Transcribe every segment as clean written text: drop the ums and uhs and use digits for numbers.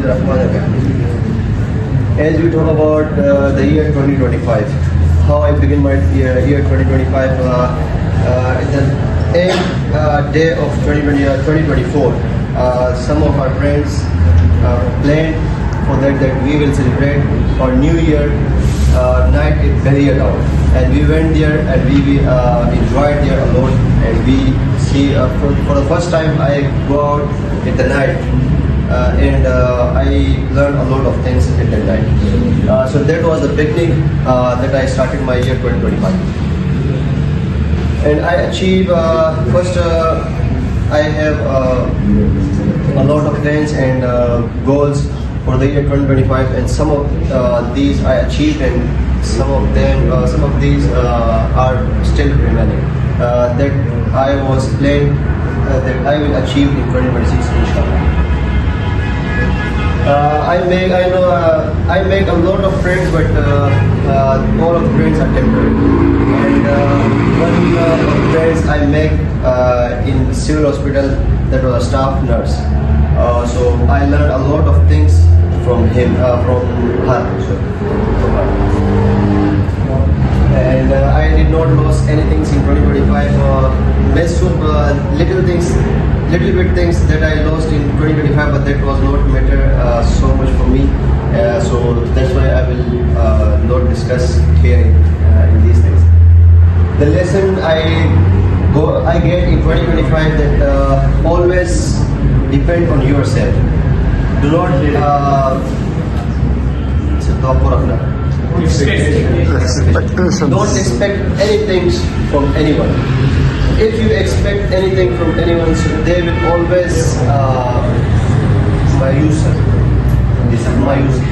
As we talk about the year 2025, how I begin my year 2025 in the 8th day of 2024. Some of our friends planned for that we will celebrate our New Year night in Berrier Town, and we went there and we enjoyed there alone, and we see for the first time I go out in the night. And I learned a lot of things at that night. So that was the beginning that I started my year 2025. And I achieved, first I have a lot of plans and goals for the year 2025, and some of these I achieved, and some of these are still remaining. That I was planning that I will achieve in 2026, inshallah. I make a lot of friends, but all of the friends are temporary. And one of the friends I make in civil hospital, that was a staff nurse. So I learned a lot of things from him, from her. And I did not lose anything in 2025. Little bit things that I lost in 2025, but that was not matter so much for me. So that's why I will not discuss here in these things. The lesson I get in 2025 that always depend on yourself. Do not don't expect anything from anyone. If you expect anything from anyone, so they will always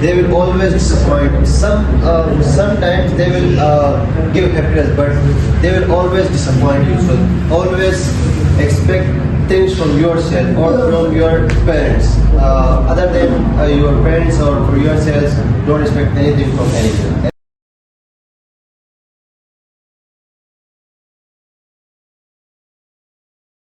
they will always disappoint. Sometimes they will give happiness, but they will always disappoint you. So always expect things from yourself or from your parents. Other than your parents or for yourselves, don't expect anything from anyone.